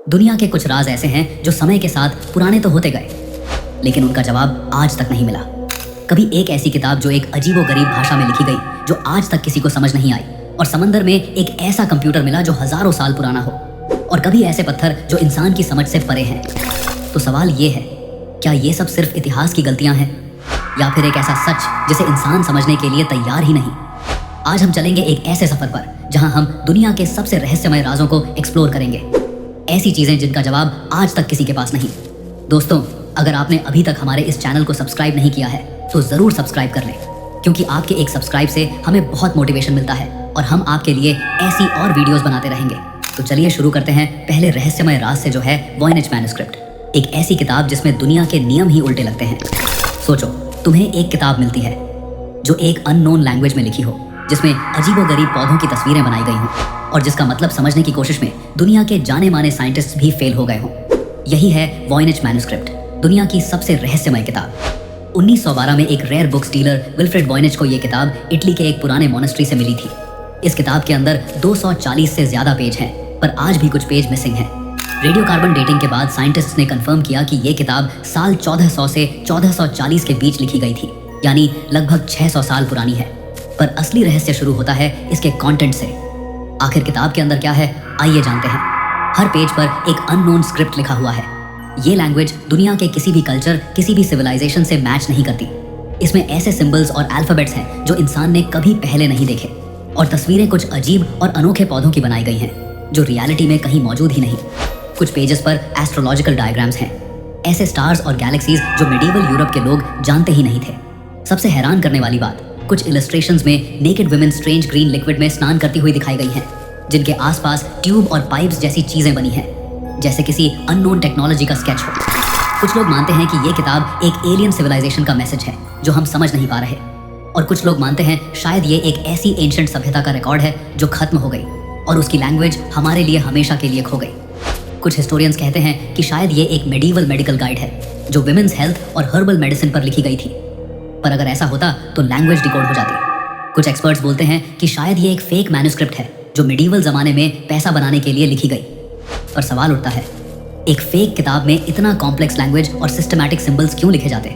दुनिया के कुछ राज ऐसे हैं जो समय के साथ पुराने तो होते गए, लेकिन उनका जवाब आज तक नहीं मिला। कभी एक ऐसी किताब जो एक अजीबोगरीब भाषा में लिखी गई जो आज तक किसी को समझ नहीं आई, और समंदर में एक ऐसा कंप्यूटर मिला जो हजारों साल पुराना हो, और कभी ऐसे पत्थर जो इंसान की समझ से परे हैं। तो सवाल ये है, क्या ये सब सिर्फ इतिहास की गलतियां हैं, या फिर एक ऐसा सच जिसे इंसान समझने के लिए तैयार ही नहीं? आज हम चलेंगे एक ऐसे सफर पर जहां हम दुनिया के सबसे रहस्यमय राजों को एक्सप्लोर करेंगे, ऐसी चीजें जिनका जवाब आज तक किसी के पास नहीं। दोस्तों, अगर आपने अभी तक हमारे इस चैनल को सब्सक्राइब नहीं किया है तो जरूर सब्सक्राइब कर लें, क्योंकि आपके एक सब्सक्राइब से हमें बहुत मोटिवेशन मिलता है और हम आपके लिए ऐसी और वीडियोस बनाते रहेंगे। तो चलिए शुरू करते हैं पहले रहस्यमय राज से, जो है वॉयनेज मैन्युस्क्रिप्ट, एक ऐसी किताब जिसमें दुनिया के नियम ही उल्टे लगते हैं। सोचो, तुम्हें एक किताब मिलती है जो एक अननोन लैंग्वेज में लिखी हो, जिसमें अजीबोगरीब पौधों की तस्वीरें बनाई गई हों, और जिसका मतलब समझने की कोशिश में दुनिया के जाने माने साइंटिस्ट भी फेल हो गए हों। यही है वॉयनेज मैन्युस्क्रिप्ट, दुनिया की सबसे रहस्यमय किताब। 1912 में एक रेयर बुक्स डीलर विल्फ्रेड वॉयनेज को यह किताब इटली के एक पुराने मोनेस्ट्री से मिली थी। इस किताब के अंदर 240 से ज्यादा पेज हैं, पर आज भी कुछ पेज मिसिंग हैं। रेडियो कार्बन डेटिंग के बाद साइंटिस्ट्स ने कंफर्म किया कि यह किताब साल 1400 से 1440 के बीच लिखी गई थी, यानी लगभग 600 साल पुरानी है। पर असली रहस्य शुरू होता है इसके कंटेंट से। आखिर किताब के अंदर क्या है, आइए जानते हैं। हर पेज पर एक अननोन स्क्रिप्ट लिखा हुआ है। ये लैंग्वेज दुनिया के किसी भी कल्चर, किसी भी सिविलाइजेशन से मैच नहीं करती। इसमें ऐसे सिंबल्स और अल्फाबेट्स हैं जो इंसान ने कभी पहले नहीं देखे, और तस्वीरें कुछ अजीब और अनोखे पौधों की बनाई गई हैं जो रियलिटी में कहीं मौजूद ही नहीं। कुछ पेजेस पर एस्ट्रोलॉजिकल डायग्राम्स हैं, ऐसे स्टार्स और गैलेक्सीज जो मिडिवल यूरोप के लोग जानते ही नहीं थे। सबसे हैरान करने वाली बात, कुछ इलस्ट्रेशंस में naked women strange green liquid में स्नान करती हुई दिखाई गई हैं, जिनके आसपास ट्यूब और पाइप्स जैसी चीजें बनी हैं, जैसे किसी अननोन टेक्नोलॉजी का स्केच हो। कुछ लोग मानते हैं कि ये किताब एक एलियन सिविलाइजेशन का मैसेज है जो हम समझ नहीं पा रहे, और कुछ लोग मानते हैं शायद ये एक ऐसी एंशिएंट सभ्यता का रिकॉर्ड है जो खत्म हो गई और उसकी लैंग्वेज हमारे लिए हमेशा के लिए खो गई। कुछ हिस्टोरियंस कहते हैं कि शायद ये एक मेडिवल मेडिकल गाइड है जो विमेन्स हेल्थ और हर्बल मेडिसिन पर लिखी गई थी, पर अगर ऐसा होता तो लैंग्वेज डिकोड हो जाती। कुछ एक्सपर्ट्स बोलते हैं कि शायद ये एक फेक मैन्युस्क्रिप्ट है जो मिडिवल जमाने में पैसा बनाने के लिए लिखी गई। पर सवाल उठता है, एक फेक किताब में इतना कॉम्प्लेक्स लैंग्वेज और सिस्टमैटिक सिंबल्स क्यों लिखे जाते?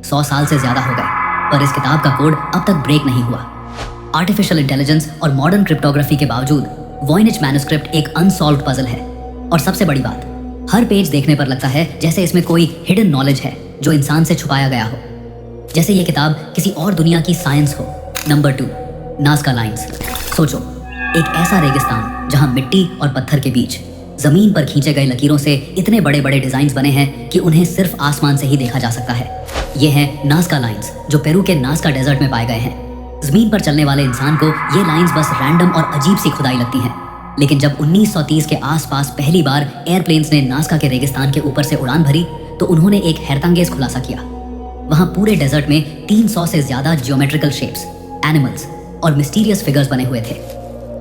100 साल से ज्यादा हो गए, पर इस किताब का कोड अब तक ब्रेक नहीं हुआ। आर्टिफिशियल इंटेलिजेंस और मॉडर्न क्रिप्टोग्राफी के बावजूद वॉयनेज मैन्युस्क्रिप्ट एक अनसॉल्व्ड पजल है। और सबसे बड़ी बात, हर पेज देखने पर लगता है जैसे इसमें कोई हिडन नॉलेज है जो इंसान से छुपाया गया हो, जैसे ये किताब किसी और दुनिया की साइंस हो। Number 2, Nazca lines. सोचो, एक ऐसा रेगिस्तान जहां मिट्टी और पत्थर के बीच जमीन पर खींचे गए लकीरों से इतने बड़े बड़े डिजाइन्स बने हैं कि उन्हें सिर्फ आसमान से ही देखा जा सकता है। ये हैं नाज़का लाइंस, जो पेरू के नाज़का डेजर्ट में पाए गए हैं। जमीन पर चलने वाले इंसान को ये लाइंस बस रैंडम और अजीब सी खुदाई लगती हैं, लेकिन जब 1930 के आसपास पहली बार एयरप्लेन्स ने नाज़का के रेगिस्तान के ऊपर से उड़ान भरी तो उन्होंने एक हैरतअंगेज खुलासा किया। वहां पूरे डेजर्ट में 300 से ज्यादा जियोमेट्रिकल शेप्स, एनिमल्स और मिस्टीरियस फिगर्स बने हुए थे।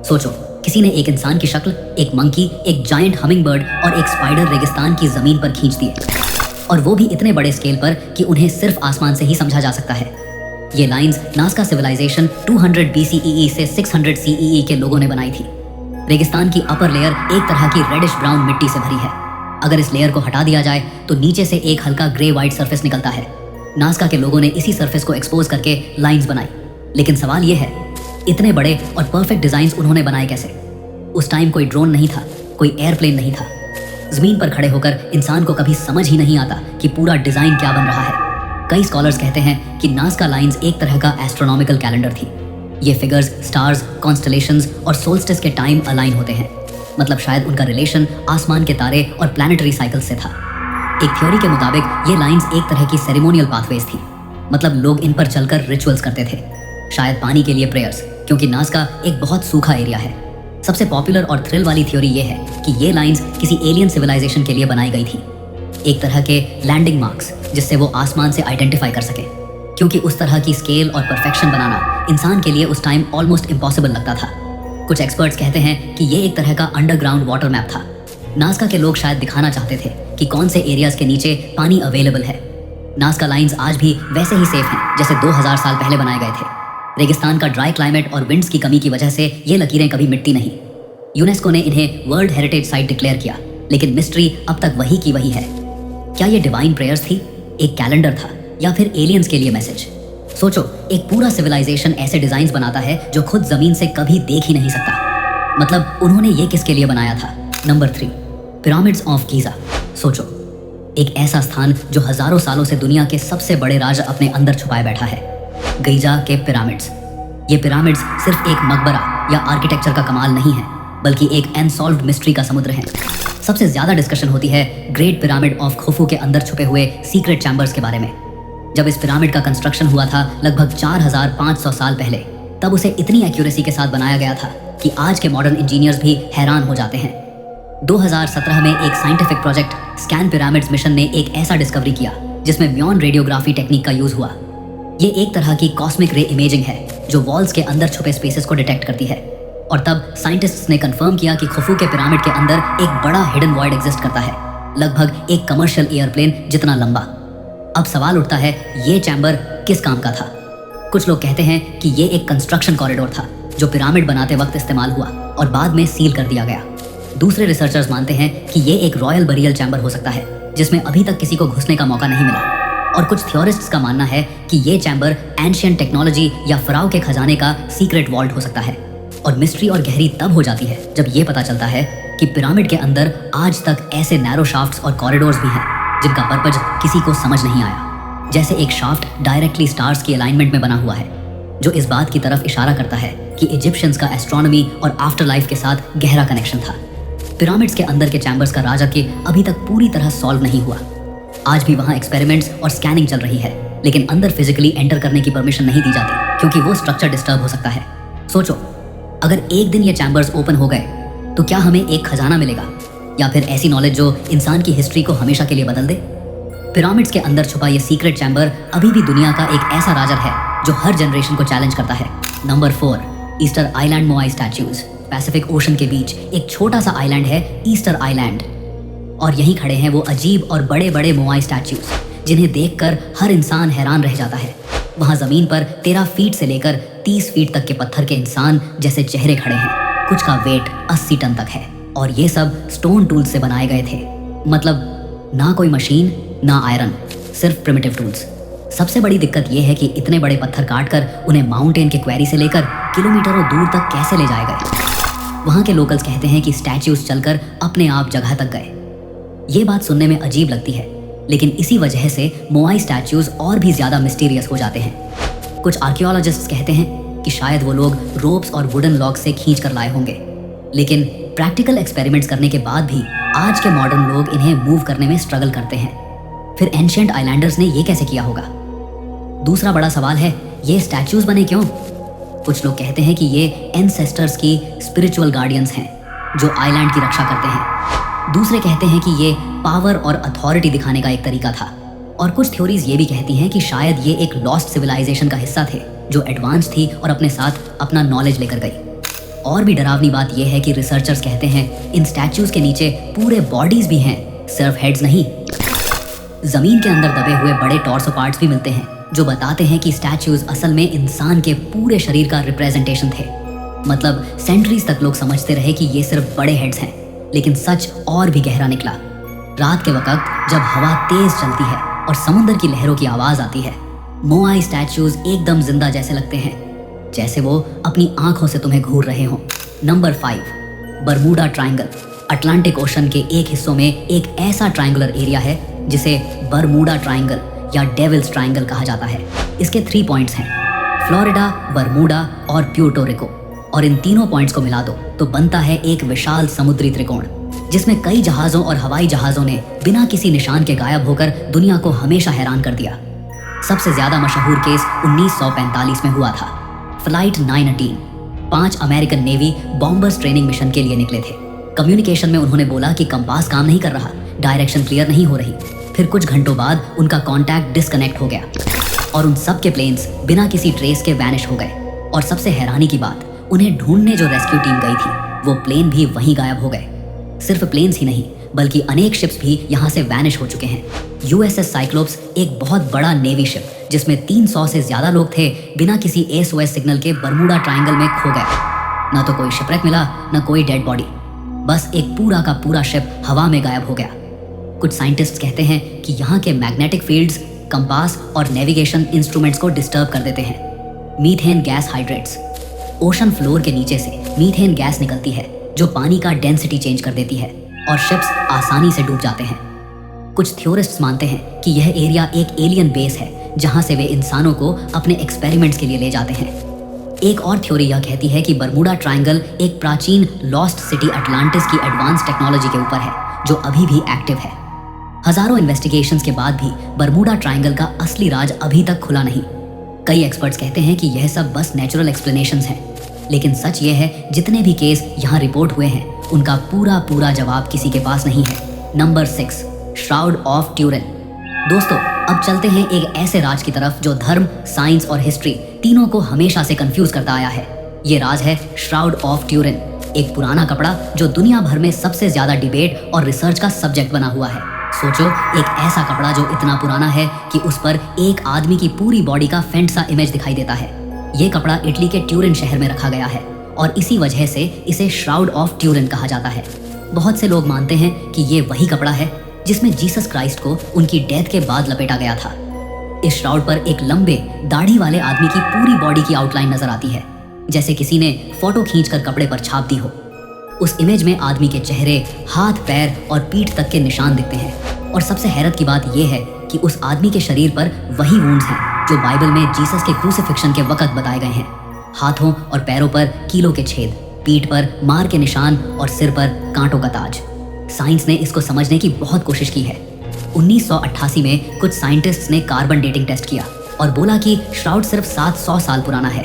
सोचो, किसी ने एक इंसान की शक्ल, एक मंकी, एक जायंट हमिंगबर्ड और एक स्पाइडर रेगिस्तान की जमीन पर खींच दिए, और वो भी इतने बड़े स्केल पर कि उन्हें सिर्फ आसमान से ही समझा जा सकता है। ये लाइंस नाज़का सिविलाइजेशन 200 BCE से 600 CEE के लोगों ने बनाई थी। रेगिस्तान की अपर लेयर एक तरह की रेडिश ब्राउन मिट्टी से भरी है। अगर इस लेयर को हटा दिया जाए तो नीचे से एक हल्का ग्रे व्हाइट सरफेस निकलता है। नाज़का के लोगों ने इसी सरफेस को एक्सपोज करके लाइंस बनाई, लेकिन सवाल यह है, इतने बड़े और परफेक्ट डिजाइन्स उन्होंने बनाए कैसे? उस टाइम कोई ड्रोन नहीं था, कोई एयरप्लेन नहीं था। जमीन पर खड़े होकर इंसान को कभी समझ ही नहीं आता कि पूरा डिजाइन क्या बन रहा है। कई स्कॉलर्स कहते हैं कि नाज़का लाइंस एक तरह का एस्ट्रोनॉमिकल कैलेंडर थी। ये फिगर्स स्टार्स, कॉन्स्टलेशंस और सोल्स्टिस के टाइम अलाइन होते हैं, मतलब शायद उनका रिलेशन आसमान के तारे और प्लैनेटरी साइकिल्स से था। एक थ्योरी के मुताबिक ये लाइंस एक तरह की सेरेमोनियल पाथवेज थी, मतलब लोग इन पर चलकर रिचुअल्स करते थे, शायद पानी के लिए प्रेयर्स, क्योंकि नाज़का एक बहुत सूखा एरिया है। सबसे पॉपुलर और थ्रिल वाली थ्योरी ये है कि ये लाइंस किसी एलियन सिविलाइजेशन के लिए बनाई गई थी, एक तरह के लैंडिंग मार्क्स, जिससे वो आसमान से आइडेंटिफाई कर सके, क्योंकि उस तरह की स्केल और परफेक्शन बनाना इंसान के लिए उस टाइम ऑलमोस्ट इम्पॉसिबल लगता था। कुछ एक्सपर्ट्स कहते हैं कि ये एक तरह का अंडरग्राउंड वाटर मैप था। नाज़का के लोग शायद दिखाना चाहते थे कि कौन से एरियाज के नीचे पानी अवेलेबल है। नाज़का लाइंस आज भी वैसे ही सेफ हैं जैसे 2000 साल पहले बनाए गए थे। रेगिस्तान का ड्राई क्लाइमेट और विंड्स की कमी की वजह से ये लकीरें कभी मिटती नहीं। यूनेस्को ने इन्हें वर्ल्ड हेरिटेज साइट डिक्लेयर किया, लेकिन मिस्ट्री अब तक वही की वही है। क्या ये डिवाइन प्रेयर्स थी, एक कैलेंडर था, या फिर एलियंस के लिए मैसेज? सोचो, एक पूरा सिविलाइजेशन ऐसे डिजाइन बनाता है जो खुद जमीन से कभी देख ही नहीं सकता। मतलब उन्होंने ये किसके लिए बनाया था? Number 3, pyramids of Giza. सोचो, एक ऐसा स्थान जो हजारों सालों से दुनिया के सबसे बड़े राज अपने अंदर छुपाए बैठा है। गीजा के पिरामिड्स। ये पिरामिड्स सिर्फ एक मकबरा या आर्किटेक्चर का कमाल नहीं है, बल्कि एक अनसॉल्व्ड मिस्ट्री का समुद्र है। सबसे ज्यादा डिस्कशन होती है ग्रेट पिरामिड ऑफ खुफू के अंदर छुपे हुए सीक्रेट चैम्बर्स के बारे में। जब इस पिरामिड का कंस्ट्रक्शन हुआ था लगभग 4500 साल पहले, तब उसे इतनी एक्यूरेसी के साथ बनाया गया था कि आज के मॉडर्न इंजीनियर्स भी हैरान हो जाते हैं। 2017 में एक scientific project scan pyramids mission ने एक ऐसा डिस्कवरी किया जिसमें म्योन रेडियोग्राफी टेक्निक का यूज हुआ। ये एक तरह की कॉस्मिक रे इमेजिंग है जो वॉल्स के अंदर छुपे स्पेसेस को डिटेक्ट करती है। और तब साइंटिस्ट्स ने कंफर्म किया कि खुफू के पिरामिड के अंदर एक बड़ा हिडन वॉइड एग्जिस्ट करता है, लगभग एक कमर्शियल एयरप्लेन जितना लंबा। अब सवाल उठता है, ये चैम्बर किस काम का था? कुछ लोग कहते हैं कि ये एक कंस्ट्रक्शन कॉरिडोर था जो पिरामिड बनाते वक्त इस्तेमाल हुआ और बाद में सील कर दिया गया। दूसरे रिसर्चर्स मानते हैं कि ये एक रॉयल बरियल चैम्बर हो सकता है जिसमें अभी तक किसी को घुसने का मौका नहीं मिला। और कुछ थ्योरिस्ट्स का मानना है कि ये चैम्बर एंशिएंट टेक्नोलॉजी या फराओ के खजाने का सीक्रेट वॉल्ट हो सकता है। और मिस्ट्री और गहरी तब हो जाती है जब ये पता चलता है कि पिरामिड के अंदर आज तक ऐसे नैरो शाफ्ट्स और कॉरिडोर्स भी हैं जिनका पर्पज किसी को समझ नहीं आया। जैसे एक शाफ्ट डायरेक्टली स्टार्स की अलाइनमेंट में बना हुआ है, जो इस बात की तरफ इशारा करता है कि इजिप्शियंस का एस्ट्रोनॉमी और आफ्टर लाइफ के साथ गहरा कनेक्शन था। पिरामिड्स के अंदर के चैम्बर्स का राज अभी तक पूरी तरह सॉल्व नहीं हुआ। आज भी वहाँ एक्सपेरिमेंट्स और स्कैनिंग चल रही है, लेकिन अंदर फिजिकली एंटर करने की परमिशन नहीं दी जाती क्योंकि वो स्ट्रक्चर डिस्टर्ब हो सकता है। सोचो, अगर एक दिन ये चैम्बर्स ओपन हो गए तो क्या हमें एक खजाना मिलेगा, या फिर ऐसी नॉलेज जो इंसान की हिस्ट्री को हमेशा के लिए बदल दे? पिरामिड्स के अंदर छुपा ये सीक्रेट चैम्बर अभी भी दुनिया का एक ऐसा राजर है जो हर जनरेशन को चैलेंज करता है। Number 4, Easter Island Moai statues. Pacific Ocean के बीच एक छोटा सा आइलैंड है ईस्टर आइलैंड, और यहीं खड़े हैं वो अजीब और बड़े बड़े मोआई स्टैच्यूज जिन्हें देखकर हर इंसान हैरान रह जाता है। वहाँ जमीन पर 13 फीट से लेकर 30 फीट तक के पत्थर के इंसान जैसे चेहरे खड़े हैं। कुछ का वेट 80 टन तक है और ये सब स्टोन टूल्स से बनाए गए थे। मतलब ना कोई मशीन ना आयरन, सिर्फ प्रिमिटिव टूल्स। सबसे बड़ी दिक्कत यह है कि इतने बड़े पत्थर काटकर उन्हें माउंटेन के क्वेरी से लेकर किलोमीटरों दूर तक कैसे ले जाए गए। वहाँ के लोकल्स कहते हैं कि स्टैच्यूज चलकर अपने आप जगह तक गए। ये बात सुनने में अजीब लगती है, लेकिन इसी वजह से मोआई स्टैच्यूज और भी ज्यादा मिस्टीरियस हो जाते हैं। कुछ आर्कियोलॉजिस्ट्स कहते हैं कि शायद वो लोग रोप्स और वुडन लॉग से खींच कर लाए होंगे, लेकिन प्रैक्टिकल एक्सपेरिमेंट्स करने के बाद भी आज के मॉडर्न लोग इन्हें मूव करने में स्ट्रगल करते हैं। फिर एंशिएंट आइलैंडर्स ने ये कैसे किया होगा? दूसरा बड़ा सवाल है, ये स्टैच्यूज बने क्यों? कुछ लोग कहते हैं कि ये एंसेस्टर्स की स्पिरिचुअल गार्डियंस हैं जो आइलैंड की रक्षा करते हैं। दूसरे कहते हैं कि ये पावर और अथॉरिटी दिखाने का एक तरीका था। और कुछ थ्योरीज ये भी कहती हैं कि शायद ये एक लॉस्ट सिविलाइजेशन का हिस्सा थे जो एडवांस थी और अपने साथ अपना नॉलेज लेकर गई। और भी डरावनी बात यह है कि रिसर्चर्स कहते हैं इन स्टैच्यूज के नीचे पूरे बॉडीज भी हैं, सिर्फ हेड्स नहीं। जमीन के अंदर दबे हुए बड़े टॉर्सो पार्ट्स भी मिलते हैं जो बताते हैं कि स्टैच्यूज असल में इंसान के पूरे शरीर का रिप्रेजेंटेशन थे। मतलब सेंचुरीज तक लोग समझते रहे कि ये सिर्फ बड़े हेड्स हैं, लेकिन सच और भी गहरा निकला। रात के वक्त जब हवा तेज चलती है और समुद्र की लहरों की आवाज आती है, मोआई स्टैच्यूज एकदम जिंदा जैसे लगते हैं, जैसे वो अपनी आंखों से तुम्हें घूर रहे हों। Number 5, Bermuda triangle. Atlantic ocean के एक हिस्सों में एक ऐसा ट्रायंगुलर एरिया है जिसे बरमूडा ट्रायंगल या डेविल्स ट्रायंगल कहा जाता है। इसके 3 पॉइंट्स हैं, फ्लोरिडा, बरमूडा और प्यूर्टो रिको। और इन तीनों पॉइंट्स को मिला दो तो बनता है एक विशाल समुद्री त्रिकोण जिसमें कई जहाजों और हवाई जहाजों ने बिना किसी निशान के गायब होकर दुनिया को हमेशा हैरान कर दिया। सबसे ज्यादा मशहूर केस 1945 में हुआ था। Flight 918 5 American navy bombers training mission के लिए निकले थे। कम्युनिकेशन में उन्होंने बोला कि कंपास काम नहीं कर रहा, डायरेक्शन क्लियर नहीं हो रही। फिर कुछ घंटों बाद उनका कॉन्टैक्ट डिस्कनेक्ट हो गया और उन सब के प्लेन्स बिना किसी ट्रेस के वैनिश हो गए। और सबसे हैरानी की बात, उन्हें ढूंढने जो रेस्क्यू टीम गई थी वो प्लेन भी वहीं गायब हो गए। सिर्फ प्लेन्स ही नहीं बल्कि अनेक शिप्स भी यहाँ से वैनिश हो चुके हैं। यूएसएस साइक्लोप्स एक बहुत बड़ा नेवी शिप जिसमें 300 से ज्यादा लोग थे बिना किसी एसओएस सिग्नल के बरमूडा ट्रायंगल में खो गए। ना तो कोई शिपरेक मिला, ना कोई डेड बॉडी। बस एक पूरा का पूरा शिप हवा में गायब हो गया। कुछ साइंटिस्ट्स कहते हैं कि यहाँ के मैग्नेटिक फील्ड्स कंपास और नेविगेशन इंस्ट्रूमेंट्स को डिस्टर्ब कर देते हैं। Methane gas hydrates. Ocean floor के नीचे से मीथेन गैस निकलती है जो पानी का डेंसिटी चेंज कर देती है और शिप्स आसानी से डूब जाते हैं। कुछ थ्योरिस्ट्स मानते हैं कि यह एरिया एक एलियन बेस है जहां से वे इंसानों को अपने एक्सपेरिमेंट्स के लिए ले जाते हैं। एक और थ्योरी यह कहती है कि बर्मुडा ट्रायंगल एक प्राचीन लॉस्ट सिटी अटलांटिस की एडवांस टेक्नोलॉजी के ऊपर है जो अभी भी एक्टिव है। हजारों इन्वेस्टिगेशंस के बाद भी बर्मुडा ट्रायंगल का असली राज अभी तक खुला नहीं। कई एक्सपर्ट्स कहते हैं कि यह सब बस नेचुरल एक्सप्लेनेशंस हैं, लेकिन सच यह है जितने भी केस यहाँ रिपोर्ट हुए हैं उनका पूरा जवाब किसी के पास नहीं है। Number 6, shroud of Turin. दोस्तों, अब चलते हैं एक ऐसे राज की तरफ जो धर्म, साइंस और हिस्ट्री तीनों को हमेशा से कंफ्यूज करता आया है। ये राज है श्राउड ऑफ ट्यूरिन, एक पुराना कपड़ा जो दुनिया भर में सबसे ज्यादा डिबेट और रिसर्च का सब्जेक्ट बना हुआ है। सोचो, एक ऐसा कपड़ा जो इतना पुराना है कि उस पर एक आदमी की पूरी बॉडी का फेंट सा इमेज दिखाई देता है। ये कपड़ा इटली के ट्यूरिन शहर में रखा गया है और इसी वजह से इसे श्राउड ऑफ ट्यूरिन कहा जाता है। बहुत से लोग मानते हैं कि ये वही कपड़ा है जिसमें जीसस क्राइस्ट को उनकी डेथ के बाद लपेटा गया था। इस श्राउड पर एक लंबे दाढ़ी वाले आदमी की पूरी बॉडी की आउटलाइन नजर आती है, जैसे किसी ने फोटो खींचकर कपड़े पर छाप दी हो। उस इमेज में आदमी के चेहरे, हाथ, पैर और पीठ तक के निशान दिखते हैं और सबसे हैरत की बात यह है कि उस आदमी के शरीर पर वही वुंड्स हैं जो बाइबल में जीसस के क्रूसिफिक्शन के वक्त बताए गए हैं। हाथों और पैरों पर कीलों के छेद, पीठ पर मार के निशान और सिर पर कांटों का ताज। साइंस ने इसको समझने की बहुत कोशिश की है। 1988 में कुछ साइंटिस्ट्स ने कार्बन डेटिंग टेस्ट किया और बोला कि श्राउड सिर्फ 700 साल पुराना है,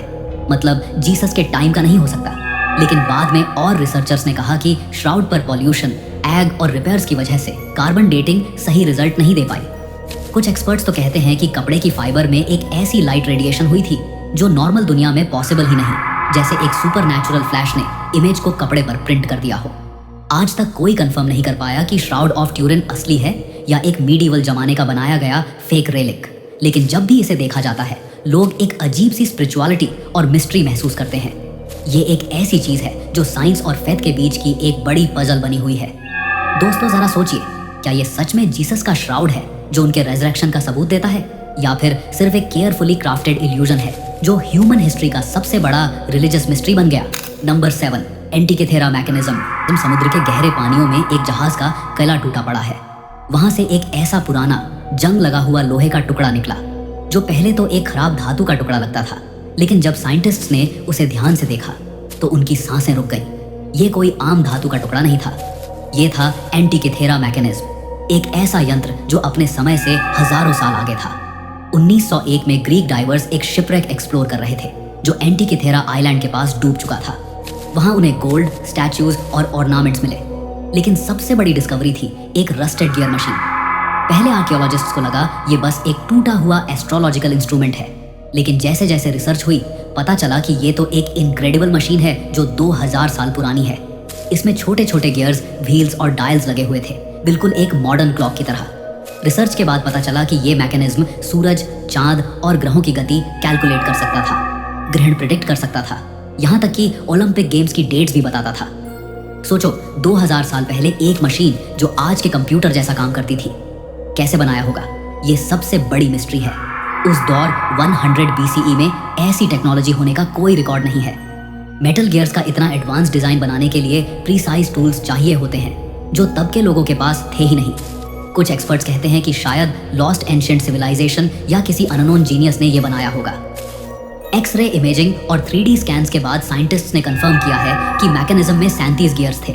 मतलब जीसस के टाइम का नहीं हो सकता। लेकिन बाद में और रिसर्चर्स ने कहा कि श्राउड पर पॉल्यूशन, एग और रिपेयर्स की वजह से कार्बन डेटिंग सही रिजल्ट नहीं दे पाई। कुछ एक्सपर्ट्स तो कहते हैं कि कपड़े की फाइबर में एक ऐसी लाइट रेडिएशन हुई थी जो नॉर्मल दुनिया में पॉसिबल ही नहीं, जैसे एक सुपरनैचुरल फ्लैश ने इमेज को कपड़े पर प्रिंट कर दिया हो। आज तक कोई कंफर्म नहीं कर पाया कि श्राउड ऑफ ट्यूरिन असली है या एक मीडिवल जमाने का बनाया गया फेक रेलिक। लेकिन जब भी इसे देखा जाता है, लोग एक अजीब सी स्पिरिचुअलिटी और मिस्ट्री महसूस करते हैं। ये एक ऐसी चीज है जो साइंस और फेथ के बीच की एक बड़ी पजल बनी हुई है। दोस्तों, जरा सोचिए, क्या ये सच में जीसस का श्राउड है जो उनके रेजरेक्शन का सबूत देता है, या फिर सिर्फ एक केयरफुली क्राफ्टेड इल्यूजन है जो ह्यूमन हिस्ट्री का सबसे बड़ा रिलीजियस मिस्ट्री बन गया? Number 7, Antikythera mechanism. समुद्र के गहरे पानियों में एक जहाज का कला टूटा पड़ा है। वहां से एक ऐसा पुराना जंग लगा हुआ लोहे का टुकड़ा निकला जो पहले तो एक खराब धातु का टुकड़ा लगता था, लेकिन जब साइंटिस्ट्स ने उसे ध्यान से देखा तो उनकी सांसें रुक गई। ये कोई आम धातु का टुकड़ा नहीं था, ये था एंटिकेथेरा मैकेनिज्म, एक ऐसा यंत्र जो अपने समय से हजारों साल आगे था। 1901 में ग्रीक डाइवर्स एक शिपरेक एक्सप्लोर कर रहे थे जो एंटिकेथेरा आइलैंड के पास डूब चुका था। वहां उन्हें गोल्ड, स्टैच्यूज और ऑर्नामेंट्स मिले, लेकिन सबसे बड़ी डिस्कवरी थी एक रस्टेड गियर मशीन। पहले आर्कियोलॉजिस्ट्स को लगा ये बस एक टूटा हुआ एस्ट्रोलॉजिकल इंस्ट्रूमेंट है, लेकिन जैसे जैसे रिसर्च हुई पता चला कि ये तो एक इनक्रेडिबल मशीन है जो 2000 साल पुरानी है। इसमें छोटे छोटे गियर्स, व्हील्स और डायल्स लगे हुए थे, बिल्कुल एक मॉडर्न क्लॉक की तरह। रिसर्च के बाद पता चला कि ये मैकेनिज्म सूरज, चांद और ग्रहों की गति कैलकुलेट कर सकता था, ग्रहण प्रिडिक्ट कर सकता था, यहाँ तक कि ओलंपिक गेम्स की डेट्स भी बताता था। सोचो, 2000 साल पहले एक मशीन जो आज के कंप्यूटर जैसा काम करती थी, कैसे बनाया होगा? ये सबसे बड़ी मिस्ट्री है। उस दौर 100 BCE में ऐसी टेक्नोलॉजी होने का कोई रिकॉर्ड नहीं है। मेटल गियर्स का इतना एडवांस डिजाइन बनाने के लिए प्रीसाइज टूल्स चाहिए होते हैं जो तब के लोगों के पास थे ही नहीं। कुछ एक्सपर्ट्स कहते हैं कि शायद लॉस्ट एंशिएंट सिविलाइजेशन या किसी अननोन जीनियस ने यह बनाया होगा। एक्सरे इमेजिंग और 3D स्कैन्स के बाद साइंटिस्ट्स ने कंफर्म किया है कि मैकेनिज्म में 37 गियर्स थे।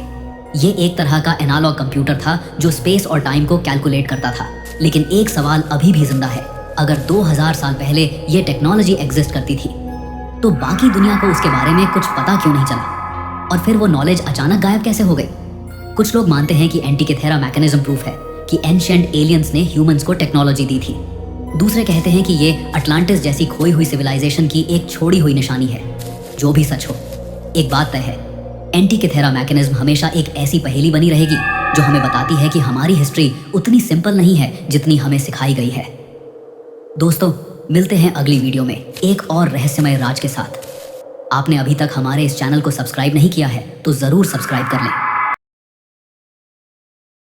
ये एक तरह का एनालॉग कंप्यूटर था जो स्पेस और टाइम को कैलकुलेट करता था। लेकिन एक सवाल अभी भी जिंदा है, अगर 2000 साल पहले ये टेक्नोलॉजी एग्जिस्ट करती थी तो बाकी दुनिया को उसके बारे में कुछ पता क्यों नहीं चला, और फिर वो नॉलेज अचानक गायब कैसे हो गई? कुछ लोग मानते हैं कि एंटिकेथेरा मैकेनिज्म प्रूफ है कि एंशिएंट एलियंस ने ह्यूमंस को टेक्नोलॉजी दी थी। दूसरे कहते हैं कि ये अटलांटिस जैसी खोई हुई सिविलाइजेशन की एक छोड़ी हुई निशानी है। जो भी सच हो, एक बात तय है, एंटिकेथेरा मैकेनिज्म हमेशा एक ऐसी पहेली बनी रहेगी जो हमें बताती है कि हमारी हिस्ट्री उतनी सिंपल नहीं है जितनी हमें सिखाई गई है। दोस्तों, मिलते हैं अगली वीडियो में एक और रहस्यमय राज के साथ। आपने अभी तक हमारे इस चैनल को सब्सक्राइब नहीं किया है तो जरूर सब्सक्राइब कर लें